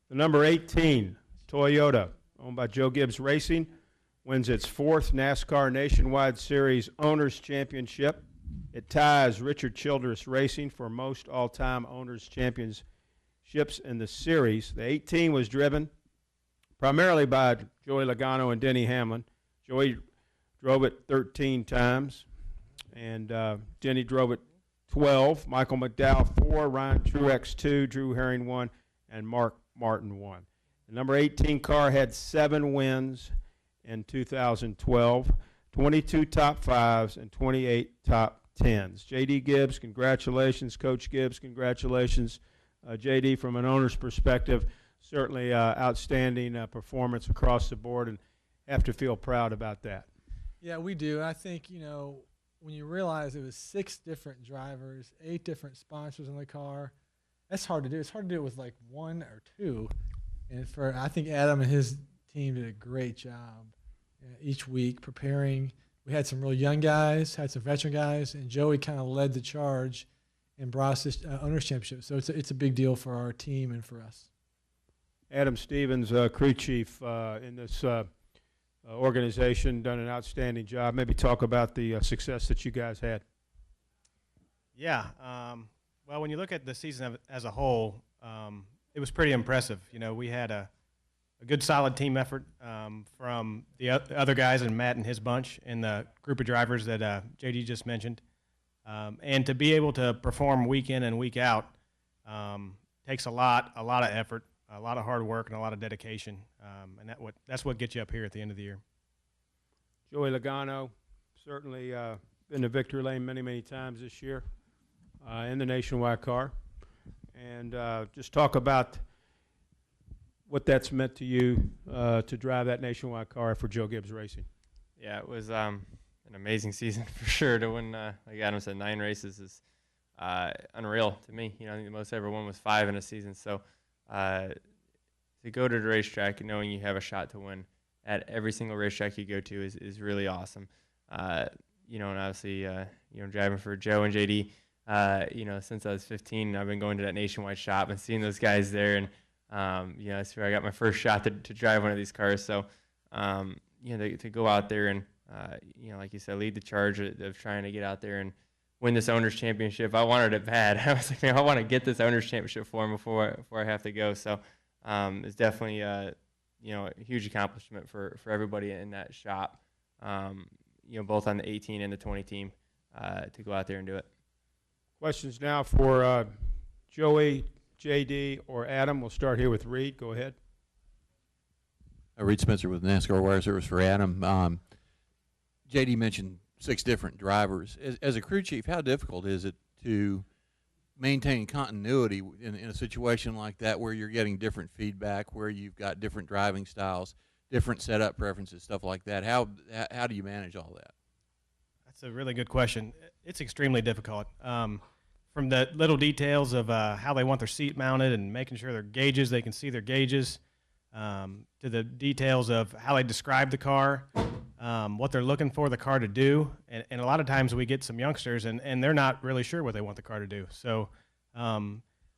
The number 18, Toyota, owned by Joe Gibbs Racing, wins its 4th NASCAR Nationwide Series Owners Championship. It ties Richard Childress Racing for most all-time Owners Championships in the series. The 18 was driven primarily by Joey Logano and Denny Hamlin. Joey drove it 13 times, and Denny drove it 12. Michael McDowell 4, Ryan Truex 2, Drew Herring 1, and Mark Martin 1. The number 18 car had 7 wins in 2012, 22 top 5s, and 28 top 10s. J.D. Gibbs, congratulations. Coach Gibbs, congratulations. J.D., from an owner's perspective, certainly outstanding performance across the board, and have to feel proud about that. Yeah, we do. I think, you know, when you realize it was 6 different drivers, 8 different sponsors in the car, that's hard to do. It's hard to do it with like 1 or 2. And I think Adam and his team did a great job each week preparing. We had some real young guys, had some veteran guys, and Joey kind of led the charge and brought us this Owners Championship. So it's a big deal for our team and for us. Adam Stevens, crew chief in this organization, done an outstanding job. Maybe talk about the success that you guys had. Yeah. Well, when you look at the season as a whole, it was pretty impressive. You know, we had a good, solid team effort from the other guys and Matt and his bunch and the group of drivers that JD just mentioned. And to be able to perform week in and week out takes a lot of effort, a lot of hard work, and a lot of dedication. And that's what gets you up here at the end of the year. Joey Logano, certainly been to victory lane many, many times this year in the Nationwide car. And just talk about what that's meant to you to drive that Nationwide car for Joe Gibbs Racing. Yeah, it was an amazing season for sure. To win, like Adam said, 9 races is unreal to me. You know, I think the most I ever won was 5 in a season. So to go to the racetrack knowing you have a shot to win at every single racetrack you go to is really awesome. You know, and obviously, you know, driving for Joe and JD, you know, since I was 15, I've been going to that Nationwide shop and seeing those guys there. And, you know, that's where I got my first shot to drive one of these cars. So, you know, to go out there and, you know, like you said, lead the charge of trying to get out there and win this Owners Championship. I wanted it bad. I was like, man, I want to get this Owners Championship for him before I have to go. So it's definitely, you know, a huge accomplishment for everybody in that shop, you know, both on the 18 and the 20 team to go out there and do it. Questions now for Joey, JD, or Adam. We'll start here with Reed. Go ahead. Reed Spencer with NASCAR Wire Service for Adam. JD mentioned 6 different drivers. As a crew chief, how difficult is it to maintain continuity in a situation like that where you're getting different feedback, where you've got different driving styles, different setup preferences, stuff like that? How do you manage all that? That's a really good question. It's extremely difficult. From the little details of how they want their seat mounted and making sure their gauges, they can see their gauges, to the details of how they describe the car, what they're looking for the car to do. And a lot of times we get some youngsters, and they're not really sure what they want the car to do. So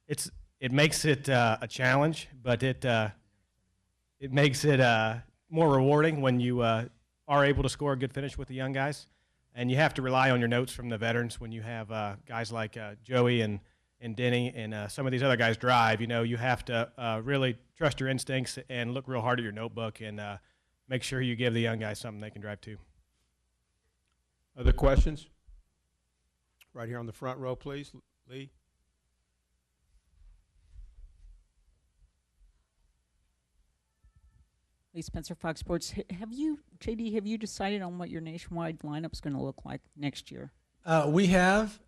it makes it a challenge, but it makes it more rewarding when you are able to score a good finish with the young guys. And you have to rely on your notes from the veterans when you have guys like Joey and Denny and some of these other guys drive. You know, you have to really trust your instincts and look real hard at your notebook and make sure you give the young guys something they can drive too. Other questions? Right here on the front row, please. Lee. Lee Spencer, Fox Sports. JD, have you decided on what your Nationwide lineup's going to look like next year? We have,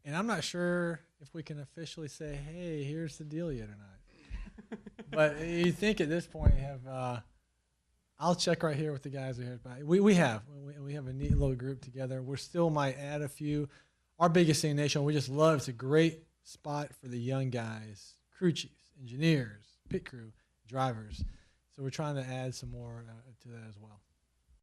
and I'm not sure if we can officially say, hey, here's the deal yet or not. But you think at this point you have I'll check right here with the guys here. We have a neat little group together. We still might add a few. Our biggest thing, Nation, we just love, it's a great spot for the young guys, crew chiefs, engineers, pit crew, drivers. So we're trying to add some more to that as well.